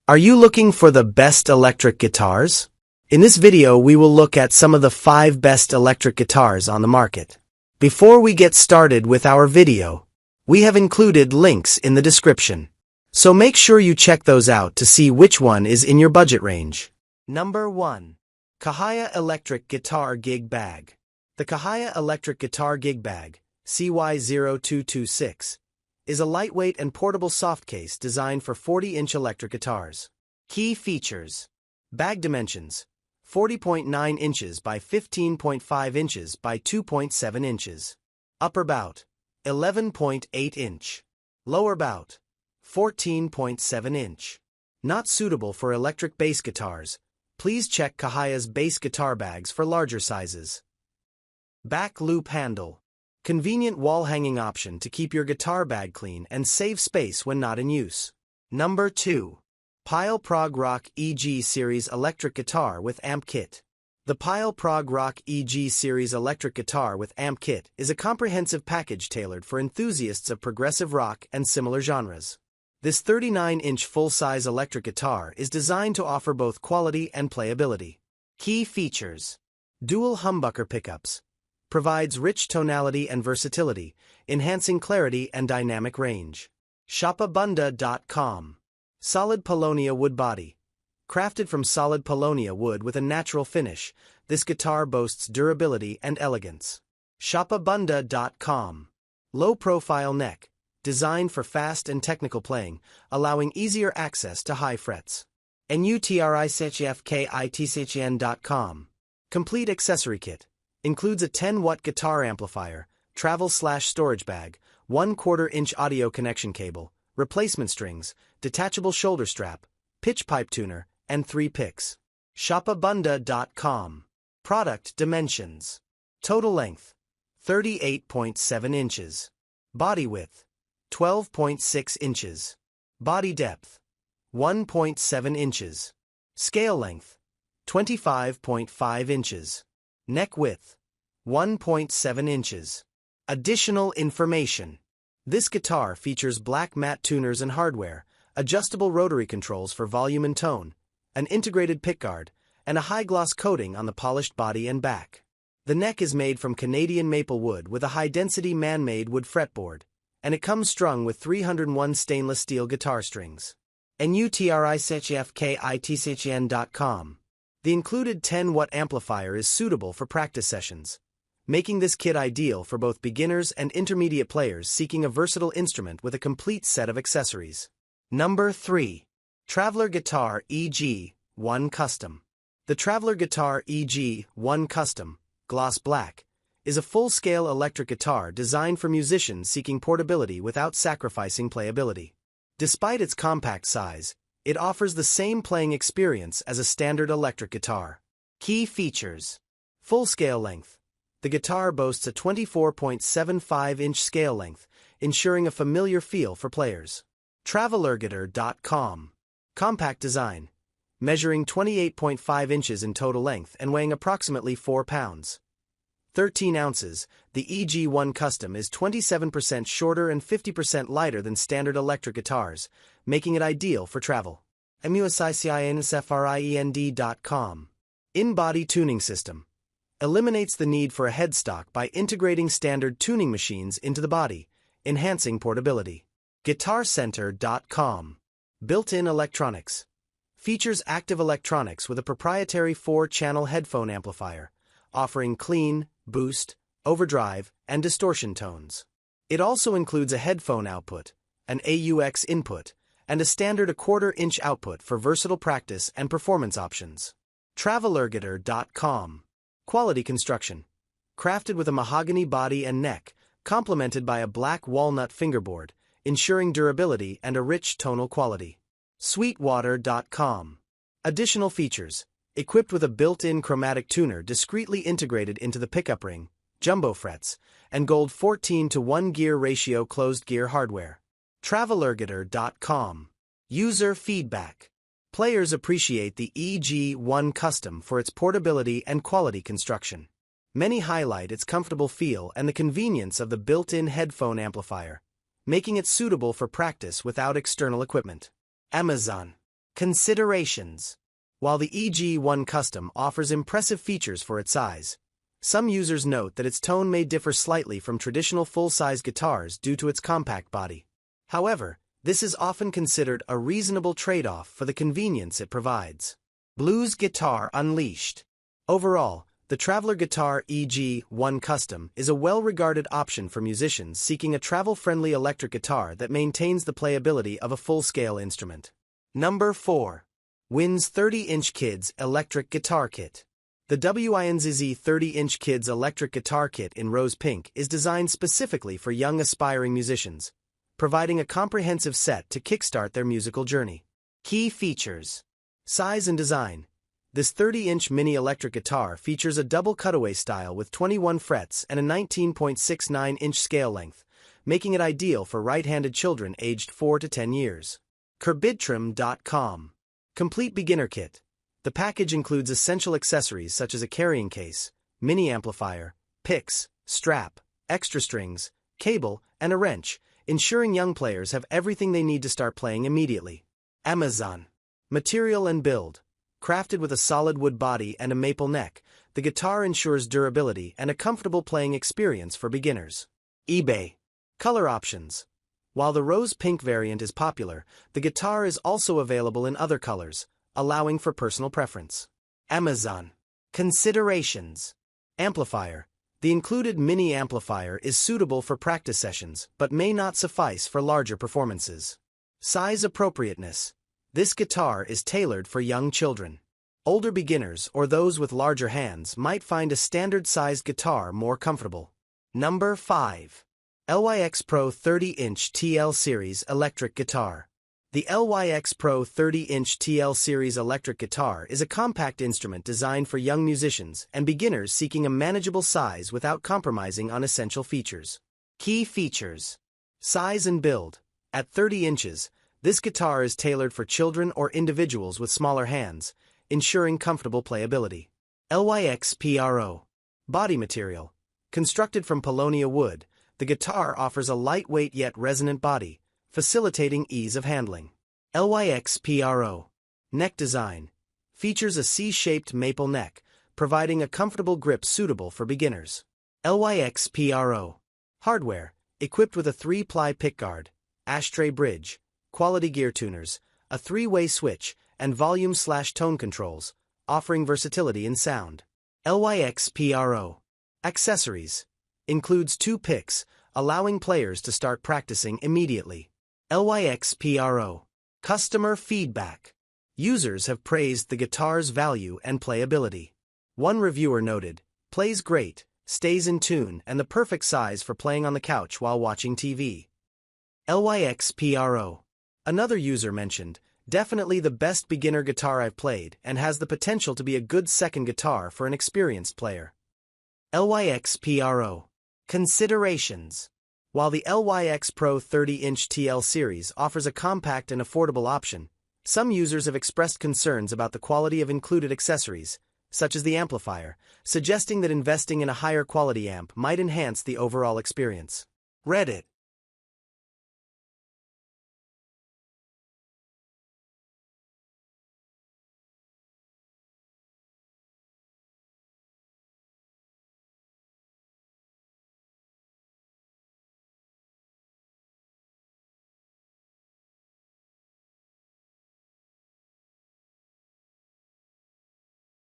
Are you looking for the best electric guitars? In this video, we will look at some of the 5 best electric guitars on the market. Before we get started with our video, we have included links in the description. So make sure you check those out to see which one is in your budget range. Number 1. CAHAYA Electric Guitar Gig Bag. The CAHAYA Electric Guitar Gig Bag, CY0226, is a lightweight and portable softcase designed for 40-inch electric guitars. Key features. Bag dimensions: 40.9 inches by 15.5 inches by 2.7 inches. Upper bout: 11.8 inch. Lower bout: 14.7 inch. Not suitable for electric bass guitars. Please check CAHAYA's bass guitar bags for larger sizes. Back loop handle. Convenient wall-hanging option to keep your guitar bag clean and save space when not in use. Number 2. Pyle Prog Rock EG Series Electric Guitar with Amp Kit. The Pyle Prog Rock EG Series Electric Guitar with Amp Kit is a comprehensive package tailored for enthusiasts of progressive rock and similar genres. This 39-inch full-size electric guitar is designed to offer both quality and playability. Key features. Dual humbucker pickups. Provides rich tonality and versatility, enhancing clarity and dynamic range. Shopabunda.com. Solid Paulownia wood body. Crafted from solid Paulownia wood with a natural finish, this guitar boasts durability and elegance. Shopabunda.com. Low-profile neck. Designed for fast and technical playing, allowing easier access to high frets. NUTRICHFKITCHN.com. Complete accessory kit. Includes a 10-watt guitar amplifier, travel/storage bag, 1/4 inch audio connection cable, replacement strings, detachable shoulder strap, pitch pipe tuner, and 3 picks. Shopabunda.com. Product dimensions. Total length: 38.7 inches. Body width: 12.6 inches. Body depth: 1.7 inches. Scale length: 25.5 inches. Neck width: 1.7 inches. Additional information. This guitar features black matte tuners and hardware, adjustable rotary controls for volume and tone, an integrated pickguard, and a high-gloss coating on the polished body and back. The neck is made from Canadian maple wood with a high-density man-made wood fretboard, and it comes strung with 301 stainless steel guitar strings. NUTRICHFKITCHN.com. The included 10-watt amplifier is suitable for practice sessions, making this kit ideal for both beginners and intermediate players seeking a versatile instrument with a complete set of accessories. Number 3. Traveler Guitar EG-1 Custom. The Traveler Guitar EG-1 Custom, gloss black, is a full-scale electric guitar designed for musicians seeking portability without sacrificing playability. Despite its compact size, it offers the same playing experience as a standard electric guitar. Key features. Full scale length. The guitar boasts a 24.75-inch scale length, ensuring a familiar feel for players. Travelerguitar.com. Compact design. Measuring 28.5 inches in total length and weighing approximately 4 pounds. 13 ounces, the EG-1 Custom is 27% shorter and 50% lighter than standard electric guitars, making it ideal for travel. MUSICINSFRIEND.com. In-body tuning system. Eliminates the need for a headstock by integrating standard tuning machines into the body, enhancing portability. GuitarCenter.com. Built-in electronics. Features active electronics with a proprietary 4-channel headphone amplifier, offering clean, boost, overdrive, and distortion tones. It also includes a headphone output, an AUX input, and a standard 1/4 inch output for versatile practice and performance options. Travelerguitar.com. Quality construction. Crafted with a mahogany body and neck, complemented by a black walnut fingerboard, ensuring durability and a rich tonal quality. Sweetwater.com. Additional features. Equipped with a built-in chromatic tuner discreetly integrated into the pickup ring, jumbo frets, and gold 14:1 gear ratio closed gear hardware. Travelerguitar.com. User feedback. Players appreciate the EG-1 Custom for its portability and quality construction. Many highlight its comfortable feel and the convenience of the built-in headphone amplifier, making it suitable for practice without external equipment. Amazon. Considerations. While the EG1 Custom offers impressive features for its size, some users note that its tone may differ slightly from traditional full-size guitars due to its compact body. However, this is often considered a reasonable trade-off for the convenience it provides. Blues Guitar Unleashed. Overall, the Traveler Guitar EG1 Custom is a well-regarded option for musicians seeking a travel-friendly electric guitar that maintains the playability of a full-scale instrument. Number 4. WINZZ 30-inch Kids Electric Guitar Kit. The WINZZ 30-inch Kids Electric Guitar Kit in rose pink is designed specifically for young aspiring musicians, providing a comprehensive set to kickstart their musical journey. Key features. Size and design. This 30-inch mini electric guitar features a double cutaway style with 21 frets and a 19.69-inch scale length, making it ideal for right-handed children aged 4 to 10 years. Curbitrum.com. Complete Beginner Kit. The package includes essential accessories such as a carrying case, mini amplifier, picks, strap, extra strings, cable, and a wrench, ensuring young players have everything they need to start playing immediately. Amazon. Material and build. Crafted with a solid wood body and a maple neck, the guitar ensures durability and a comfortable playing experience for beginners. eBay. Color options. While the rose pink variant is popular, the guitar is also available in other colors, allowing for personal preference. Amazon. Considerations. Amplifier. The included mini amplifier is suitable for practice sessions but may not suffice for larger performances. Size appropriateness. This guitar is tailored for young children. Older beginners or those with larger hands might find a standard-sized guitar more comfortable. Number 5. LyxPro 30-inch TL Series Electric Guitar. The LyxPro 30-inch TL Series electric guitar is a compact instrument designed for young musicians and beginners seeking a manageable size without compromising on essential features. Key features. Size and build. At 30 inches, this guitar is tailored for children or individuals with smaller hands, ensuring comfortable playability. LyxPro. Body material. Constructed from paulownia wood, the guitar offers a lightweight yet resonant body, facilitating ease of handling. LyxPro. Neck design. Features a C-shaped maple neck, providing a comfortable grip suitable for beginners. LyxPro. Hardware. Equipped with a 3-ply pickguard, ashtray bridge, quality gear tuners, a 3-way switch, and volume/tone controls, offering versatility in sound. LyxPro. Accessories. Includes 2 picks, allowing players to start practicing immediately. LyxPro. Customer feedback. Users have praised the guitar's value and playability. One reviewer noted, "Plays great, stays in tune, and the perfect size for playing on the couch while watching TV." LyxPro. Another user mentioned, "Definitely the best beginner guitar I've played and has the potential to be a good second guitar for an experienced player." LyxPro. Considerations. While the LyxPro 30-inch TL series offers a compact and affordable option, some users have expressed concerns about the quality of included accessories, such as the amplifier, suggesting that investing in a higher quality amp might enhance the overall experience. Reddit.